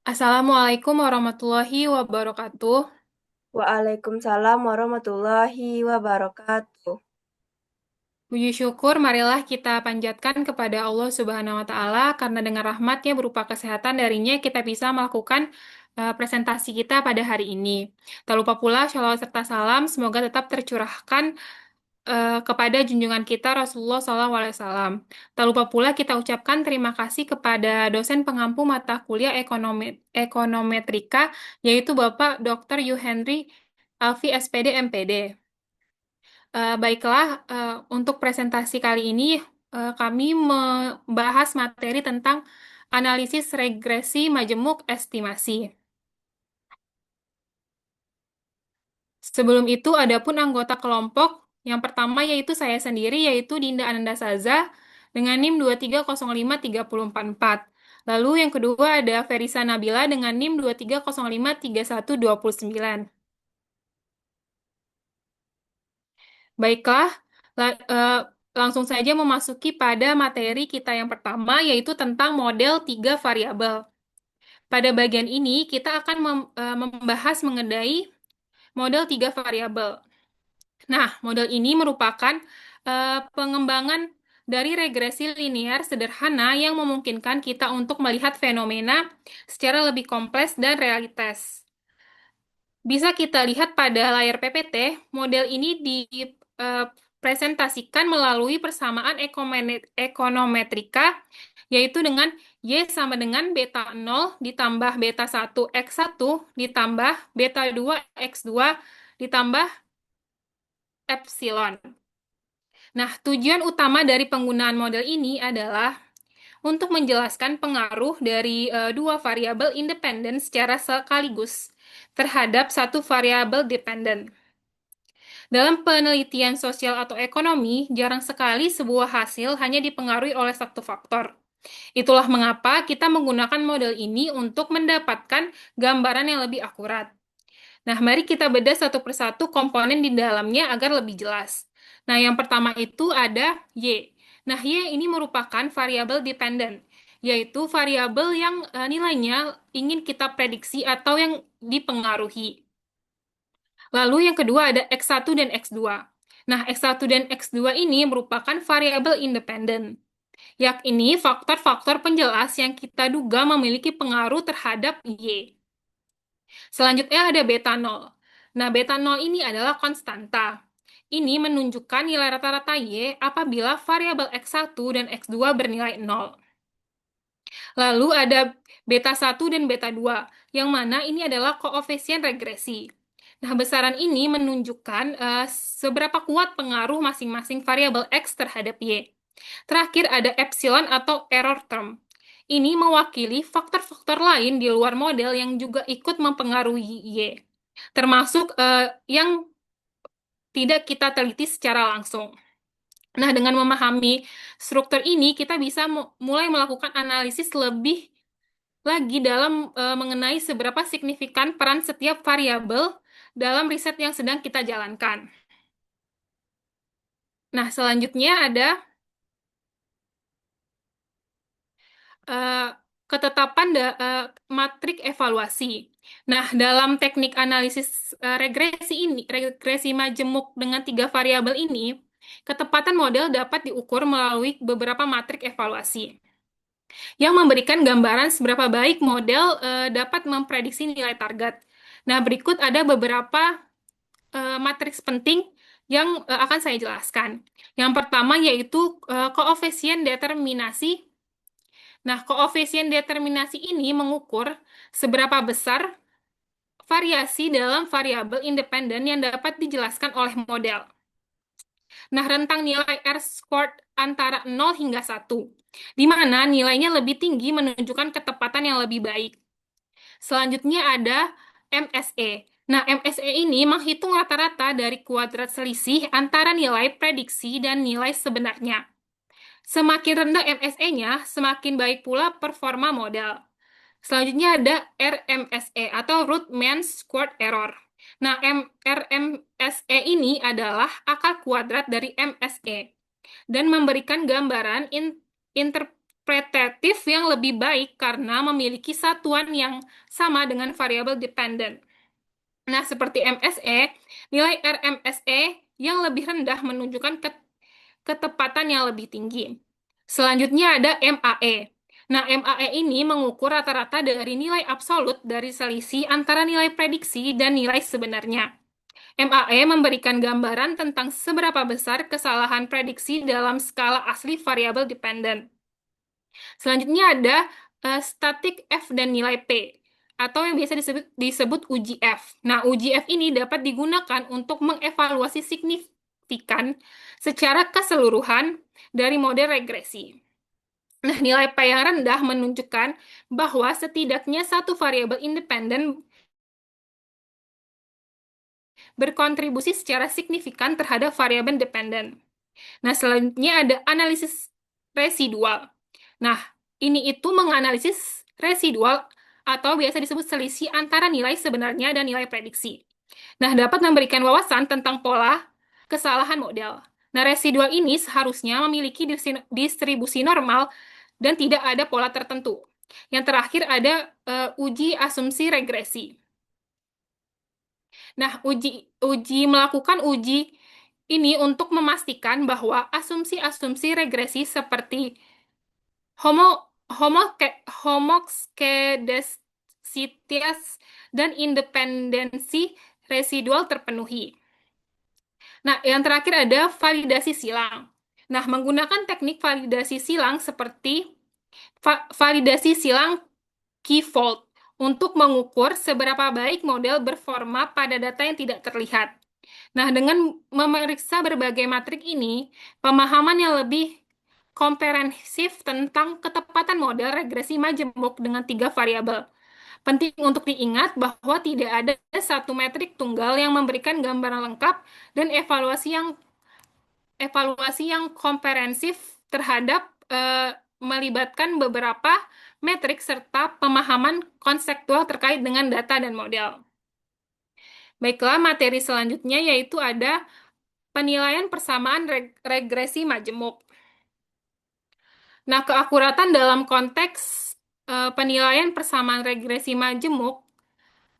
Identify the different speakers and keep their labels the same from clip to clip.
Speaker 1: Assalamualaikum warahmatullahi wabarakatuh.
Speaker 2: Waalaikumsalam warahmatullahi wabarakatuh.
Speaker 1: Puji syukur, marilah kita panjatkan kepada Allah Subhanahu wa Ta'ala, karena dengan rahmat-Nya berupa kesehatan darinya, kita bisa melakukan presentasi kita pada hari ini. Tak lupa pula, shalawat serta salam semoga tetap tercurahkan kepada junjungan kita Rasulullah SAW. Tak lupa pula kita ucapkan terima kasih kepada dosen pengampu mata kuliah ekonometrika, yaitu Bapak Dr. Yu Henry Alfi SPD MPD. Baiklah, untuk presentasi kali ini kami membahas materi tentang analisis regresi majemuk estimasi. Sebelum itu, adapun anggota kelompok yang pertama yaitu saya sendiri, yaitu Dinda Ananda Saza dengan NIM 2305344. Lalu yang kedua ada Ferisa Nabila dengan NIM 230533129. Baiklah, langsung saja memasuki pada materi kita yang pertama, yaitu tentang model tiga variabel. Pada bagian ini, kita akan membahas mengenai model tiga variabel. Nah, model ini merupakan pengembangan dari regresi linear sederhana yang memungkinkan kita untuk melihat fenomena secara lebih kompleks dan realitas. Bisa kita lihat pada layar PPT, model ini dipresentasikan melalui persamaan ekonometrika, yaitu dengan Y sama dengan beta 0 ditambah beta 1 X1 ditambah beta 2 X2 ditambah epsilon. Nah, tujuan utama dari penggunaan model ini adalah untuk menjelaskan pengaruh dari dua variabel independen secara sekaligus terhadap satu variabel dependen. Dalam penelitian sosial atau ekonomi, jarang sekali sebuah hasil hanya dipengaruhi oleh satu faktor. Itulah mengapa kita menggunakan model ini untuk mendapatkan gambaran yang lebih akurat. Nah, mari kita bedah satu persatu komponen di dalamnya agar lebih jelas. Nah, yang pertama itu ada Y. Nah, Y ini merupakan variabel dependen, yaitu variabel yang nilainya ingin kita prediksi atau yang dipengaruhi. Lalu yang kedua ada X1 dan X2. Nah, X1 dan X2 ini merupakan variabel independen. Yakni faktor-faktor penjelas yang kita duga memiliki pengaruh terhadap Y. Selanjutnya ada beta 0. Nah, beta 0 ini adalah konstanta. Ini menunjukkan nilai rata-rata Y apabila variabel X1 dan X2 bernilai 0. Lalu ada beta 1 dan beta 2, yang mana ini adalah koefisien regresi. Nah, besaran ini menunjukkan seberapa kuat pengaruh masing-masing variabel X terhadap Y. Terakhir ada epsilon atau error term. Ini mewakili faktor-faktor lain di luar model yang juga ikut mempengaruhi Y, termasuk yang tidak kita teliti secara langsung. Nah, dengan memahami struktur ini, kita bisa mulai melakukan analisis lebih lagi dalam mengenai seberapa signifikan peran setiap variabel dalam riset yang sedang kita jalankan. Nah, selanjutnya ada eh, ketetapan matrik evaluasi. Nah, dalam teknik analisis regresi majemuk dengan tiga variabel ini, ketepatan model dapat diukur melalui beberapa matrik evaluasi yang memberikan gambaran seberapa baik model dapat memprediksi nilai target. Nah, berikut ada beberapa matriks penting yang akan saya jelaskan. Yang pertama yaitu koefisien determinasi. Nah, koefisien determinasi ini mengukur seberapa besar variasi dalam variabel independen yang dapat dijelaskan oleh model. Nah, rentang nilai R-squared antara 0 hingga 1, di mana nilainya lebih tinggi menunjukkan ketepatan yang lebih baik. Selanjutnya ada MSE. Nah, MSE ini menghitung rata-rata dari kuadrat selisih antara nilai prediksi dan nilai sebenarnya. Semakin rendah MSE-nya, semakin baik pula performa model. Selanjutnya ada RMSE atau root mean squared error. Nah, RMSE ini adalah akar kuadrat dari MSE dan memberikan gambaran interpretatif yang lebih baik karena memiliki satuan yang sama dengan variabel dependent. Nah, seperti MSE, nilai RMSE yang lebih rendah menunjukkan ketepatan yang lebih tinggi. Selanjutnya ada MAE. Nah, MAE ini mengukur rata-rata dari nilai absolut dari selisih antara nilai prediksi dan nilai sebenarnya. MAE memberikan gambaran tentang seberapa besar kesalahan prediksi dalam skala asli variabel dependent. Selanjutnya ada statik F dan nilai P, atau yang biasa disebut uji F. Nah, uji F ini dapat digunakan untuk mengevaluasi signifikan secara keseluruhan dari model regresi. Nah, nilai P yang rendah menunjukkan bahwa setidaknya satu variabel independen berkontribusi secara signifikan terhadap variabel dependen. Nah, selanjutnya ada analisis residual. Nah, ini itu menganalisis residual atau biasa disebut selisih antara nilai sebenarnya dan nilai prediksi. Nah, dapat memberikan wawasan tentang pola kesalahan model. Nah, residual ini seharusnya memiliki distribusi normal dan tidak ada pola tertentu. Yang terakhir ada uji asumsi regresi. Nah, melakukan uji ini untuk memastikan bahwa asumsi-asumsi regresi seperti homo homo homoskedastisitas dan independensi residual terpenuhi. Nah, yang terakhir ada validasi silang. Nah, menggunakan teknik validasi silang seperti validasi silang K-fold untuk mengukur seberapa baik model berforma pada data yang tidak terlihat. Nah, dengan memeriksa berbagai matrik ini, pemahaman yang lebih komprehensif tentang ketepatan model regresi majemuk dengan tiga variabel. Penting untuk diingat bahwa tidak ada satu metrik tunggal yang memberikan gambaran lengkap dan evaluasi yang komprehensif terhadap melibatkan beberapa metrik serta pemahaman konseptual terkait dengan data dan model. Baiklah, materi selanjutnya yaitu ada penilaian persamaan regresi majemuk. Nah, keakuratan dalam konteks penilaian persamaan regresi majemuk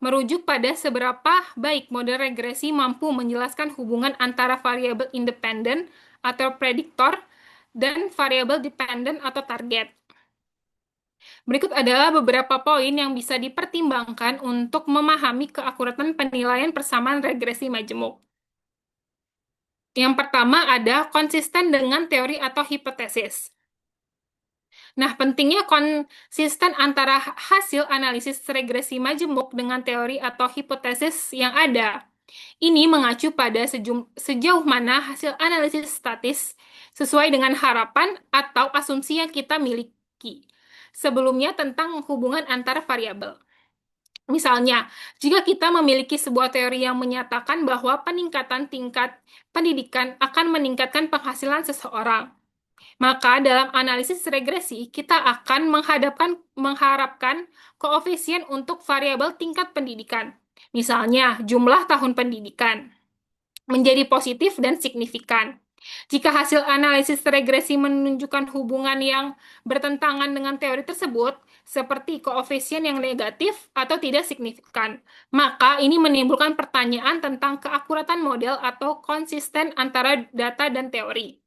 Speaker 1: merujuk pada seberapa baik model regresi mampu menjelaskan hubungan antara variabel independen atau prediktor dan variabel dependen atau target. Berikut adalah beberapa poin yang bisa dipertimbangkan untuk memahami keakuratan penilaian persamaan regresi majemuk. Yang pertama ada konsisten dengan teori atau hipotesis. Nah, pentingnya konsisten antara hasil analisis regresi majemuk dengan teori atau hipotesis yang ada. Ini mengacu pada sejauh mana hasil analisis statis sesuai dengan harapan atau asumsi yang kita miliki sebelumnya tentang hubungan antar variabel. Misalnya, jika kita memiliki sebuah teori yang menyatakan bahwa peningkatan tingkat pendidikan akan meningkatkan penghasilan seseorang, maka dalam analisis regresi kita akan mengharapkan koefisien untuk variabel tingkat pendidikan. Misalnya, jumlah tahun pendidikan menjadi positif dan signifikan. Jika hasil analisis regresi menunjukkan hubungan yang bertentangan dengan teori tersebut, seperti koefisien yang negatif atau tidak signifikan, maka ini menimbulkan pertanyaan tentang keakuratan model atau konsisten antara data dan teori.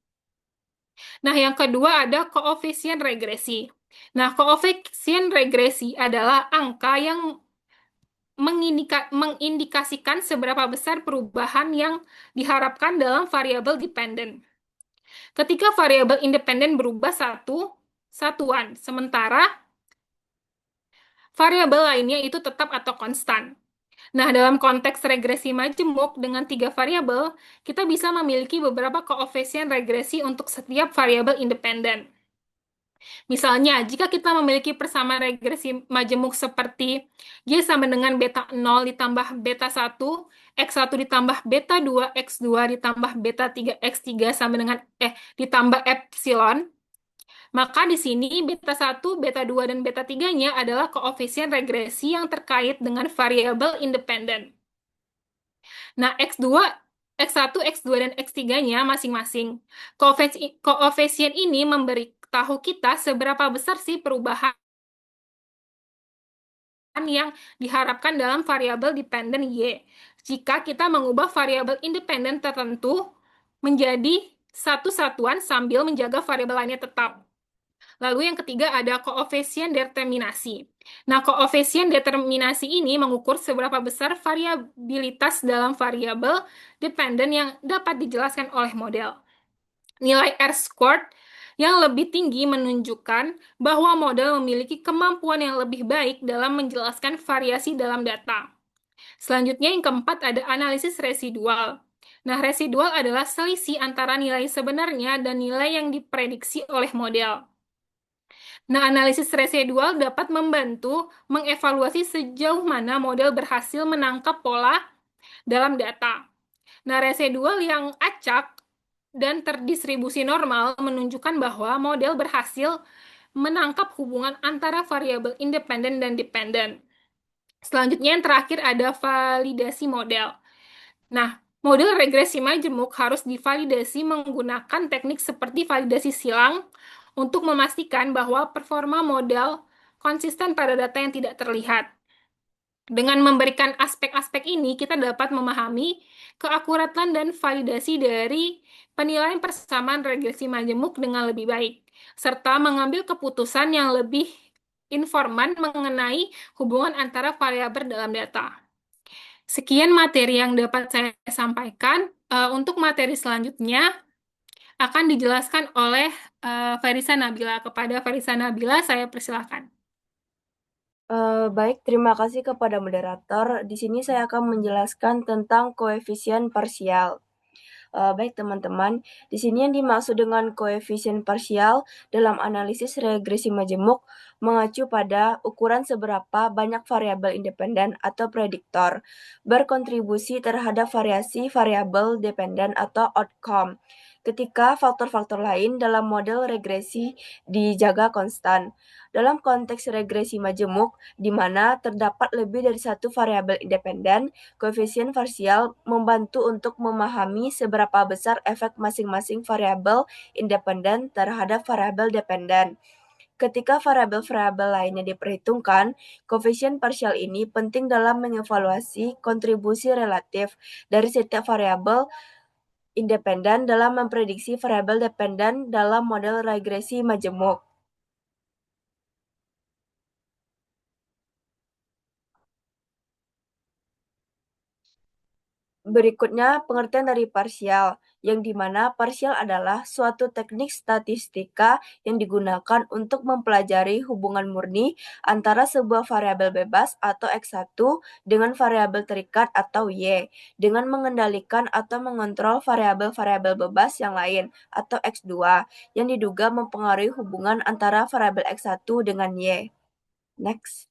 Speaker 1: Nah, yang kedua ada koefisien regresi. Nah, koefisien regresi adalah angka yang mengindikasikan seberapa besar perubahan yang diharapkan dalam variabel dependen. Ketika variabel independen berubah satuan, sementara variabel lainnya itu tetap atau konstan. Nah, dalam konteks regresi majemuk dengan tiga variabel, kita bisa memiliki beberapa koefisien regresi untuk setiap variabel independen. Misalnya, jika kita memiliki persamaan regresi majemuk seperti Y sama dengan beta 0 ditambah beta 1, X1 ditambah beta 2, X2 ditambah beta 3, X3 sama dengan ditambah epsilon, maka di sini beta 1, beta 2, dan beta 3-nya adalah koefisien regresi yang terkait dengan variabel independen. Nah, X1, X2, dan X3-nya masing-masing. Koefisien ini tahu kita seberapa besar sih perubahan yang diharapkan dalam variabel dependen Y. Jika kita mengubah variabel independen tertentu menjadi satu satuan sambil menjaga variabel lainnya tetap. Lalu yang ketiga ada koefisien determinasi. Nah, koefisien determinasi ini mengukur seberapa besar variabilitas dalam variabel dependen yang dapat dijelaskan oleh model. Nilai R-squared yang lebih tinggi menunjukkan bahwa model memiliki kemampuan yang lebih baik dalam menjelaskan variasi dalam data. Selanjutnya yang keempat ada analisis residual. Nah, residual adalah selisih antara nilai sebenarnya dan nilai yang diprediksi oleh model. Nah, analisis residual dapat membantu mengevaluasi sejauh mana model berhasil menangkap pola dalam data. Nah, residual yang acak dan terdistribusi normal menunjukkan bahwa model berhasil menangkap hubungan antara variabel independen dan dependen. Selanjutnya yang terakhir ada validasi model. Nah, model regresi majemuk harus divalidasi menggunakan teknik seperti validasi silang untuk memastikan bahwa performa model konsisten pada data yang tidak terlihat. Dengan memberikan aspek-aspek ini, kita dapat memahami keakuratan dan validasi dari penilaian persamaan regresi majemuk dengan lebih baik, serta mengambil keputusan yang lebih informan mengenai hubungan antara variabel dalam data. Sekian materi yang dapat saya sampaikan. Untuk materi selanjutnya akan dijelaskan oleh Farisa Nabila. Kepada Farisa Nabila, saya persilahkan.
Speaker 2: Baik, terima kasih kepada moderator. Di sini saya akan menjelaskan tentang koefisien parsial. Baik teman-teman, di sini yang dimaksud dengan koefisien parsial dalam analisis regresi majemuk mengacu pada ukuran seberapa banyak variabel independen atau prediktor berkontribusi terhadap variasi variabel dependen atau outcome ketika faktor-faktor lain dalam model regresi dijaga konstan. Dalam konteks regresi majemuk, di mana terdapat lebih dari satu variabel independen, koefisien parsial membantu untuk memahami seberapa besar efek masing-masing variabel independen terhadap variabel dependen. Ketika variabel-variabel lainnya diperhitungkan, koefisien parsial ini penting dalam mengevaluasi kontribusi relatif dari setiap variabel independen dalam memprediksi variabel dependen dalam model regresi majemuk. Berikutnya pengertian dari parsial, yang dimana parsial adalah suatu teknik statistika yang digunakan untuk mempelajari hubungan murni antara sebuah variabel bebas atau X1 dengan variabel terikat atau Y, dengan mengendalikan atau mengontrol variabel-variabel bebas yang lain atau X2 yang diduga mempengaruhi hubungan antara variabel X1 dengan Y. Next.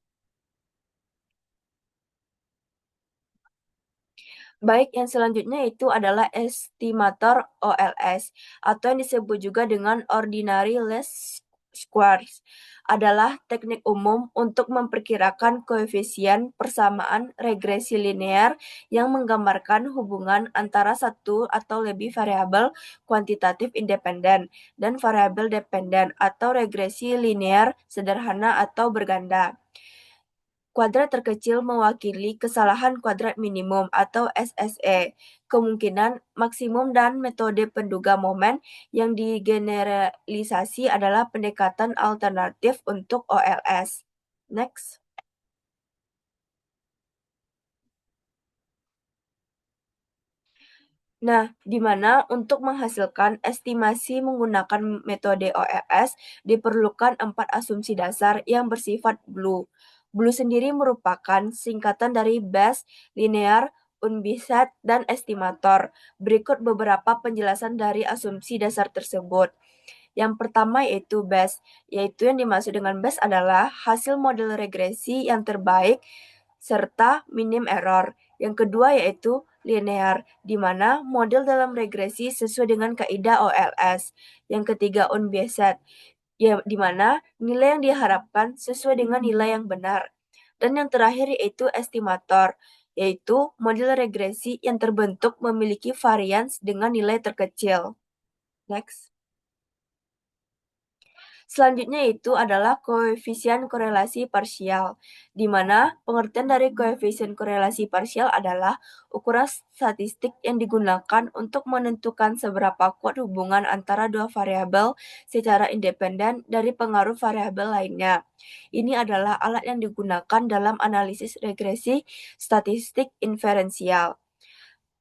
Speaker 2: Baik, yang selanjutnya itu adalah estimator OLS atau yang disebut juga dengan ordinary least squares adalah teknik umum untuk memperkirakan koefisien persamaan regresi linear yang menggambarkan hubungan antara satu atau lebih variabel kuantitatif independen dan variabel dependen atau regresi linear sederhana atau berganda. Kuadrat terkecil mewakili kesalahan kuadrat minimum atau SSE, kemungkinan maksimum dan metode penduga momen yang digeneralisasi adalah pendekatan alternatif untuk OLS. Next. Nah, di mana untuk menghasilkan estimasi menggunakan metode OLS diperlukan 4 asumsi dasar yang bersifat BLUE. BLUE sendiri merupakan singkatan dari Base, Linear, Unbiased, dan Estimator. Berikut beberapa penjelasan dari asumsi dasar tersebut. Yang pertama yaitu Base, yaitu yang dimaksud dengan Base adalah hasil model regresi yang terbaik serta minim error. Yang kedua yaitu linear, di mana model dalam regresi sesuai dengan kaidah OLS. Yang ketiga unbiased, ya, di mana nilai yang diharapkan sesuai dengan nilai yang benar. Dan yang terakhir yaitu estimator, yaitu model regresi yang terbentuk memiliki varians dengan nilai terkecil. Next. Selanjutnya itu adalah koefisien korelasi parsial, di mana pengertian dari koefisien korelasi parsial adalah ukuran statistik yang digunakan untuk menentukan seberapa kuat hubungan antara dua variabel secara independen dari pengaruh variabel lainnya. Ini adalah alat yang digunakan dalam analisis regresi statistik inferensial.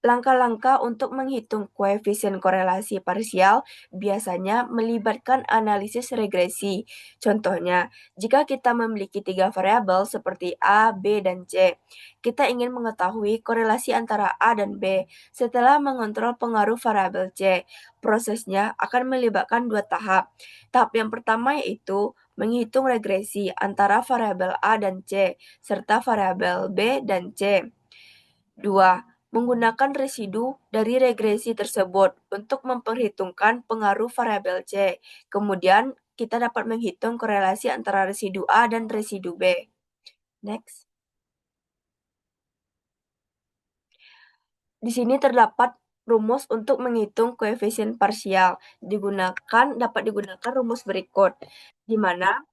Speaker 2: Langkah-langkah untuk menghitung koefisien korelasi parsial biasanya melibatkan analisis regresi. Contohnya, jika kita memiliki tiga variabel seperti A, B, dan C, kita ingin mengetahui korelasi antara A dan B setelah mengontrol pengaruh variabel C. Prosesnya akan melibatkan dua tahap. Tahap yang pertama yaitu menghitung regresi antara variabel A dan C, serta variabel B dan C. 2. Menggunakan residu dari regresi tersebut untuk memperhitungkan pengaruh variabel C. Kemudian, kita dapat menghitung korelasi antara residu A dan residu B. Next. Di sini terdapat rumus untuk menghitung koefisien parsial. Dapat digunakan rumus berikut, di mana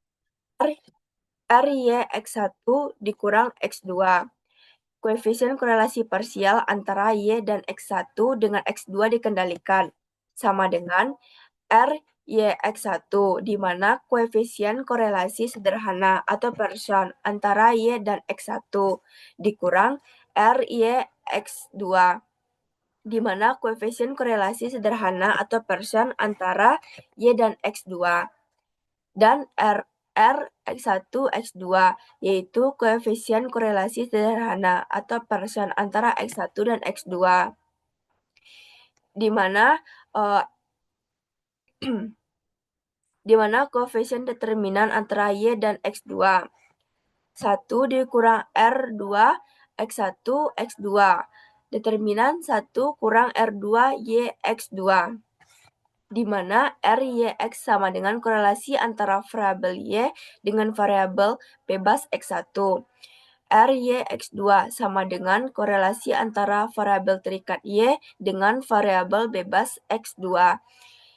Speaker 2: R Y X1 dikurang X2. Koefisien korelasi parsial antara Y dan X1 dengan X2 dikendalikan, sama dengan R Y X1, di mana koefisien korelasi sederhana atau Pearson antara Y dan X1 dikurang R Y X2, di mana koefisien korelasi sederhana atau Pearson antara Y dan X2, dan R X1 X2, yaitu koefisien korelasi sederhana atau Pearson antara X1 dan X2, di mana eh, di mana koefisien determinan antara Y dan X2. 1 dikurang R2 X1 X2. Determinan 1 kurang R2 Y X2, di mana R, Y, X sama dengan korelasi antara variabel Y dengan variabel bebas X1. R, Y, X2 sama dengan korelasi antara variabel terikat Y dengan variabel bebas X2.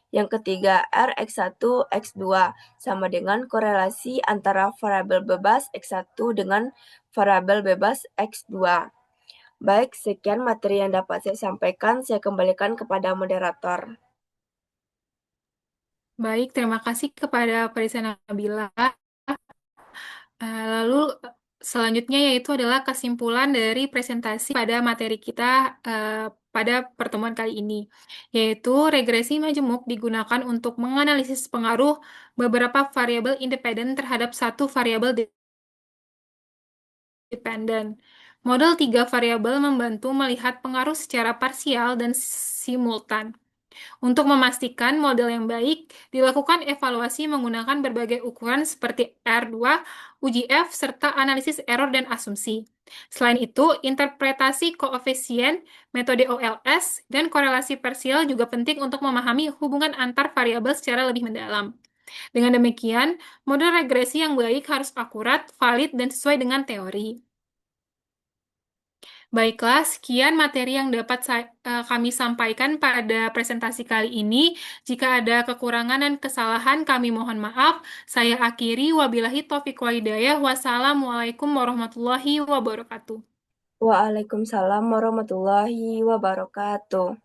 Speaker 2: Yang ketiga, R, X1, X2 sama dengan korelasi antara variabel bebas X1 dengan variabel bebas X2. Baik, sekian materi yang dapat saya sampaikan. Saya kembalikan kepada moderator.
Speaker 1: Baik, terima kasih kepada Parisa Nabila. Lalu selanjutnya yaitu adalah kesimpulan dari presentasi pada materi kita pada pertemuan kali ini, yaitu regresi majemuk digunakan untuk menganalisis pengaruh beberapa variabel independen terhadap satu variabel dependen. Model tiga variabel membantu melihat pengaruh secara parsial dan simultan. Untuk memastikan model yang baik, dilakukan evaluasi menggunakan berbagai ukuran seperti R2, uji F, serta analisis error dan asumsi. Selain itu, interpretasi koefisien, metode OLS, dan korelasi parsial juga penting untuk memahami hubungan antar variabel secara lebih mendalam. Dengan demikian, model regresi yang baik harus akurat, valid, dan sesuai dengan teori. Baiklah, sekian materi yang dapat kami sampaikan pada presentasi kali ini. Jika ada kekurangan dan kesalahan, kami mohon maaf. Saya akhiri, wabillahi taufiq wal hidayah. Wassalamualaikum warahmatullahi wabarakatuh.
Speaker 2: Waalaikumsalam warahmatullahi wabarakatuh.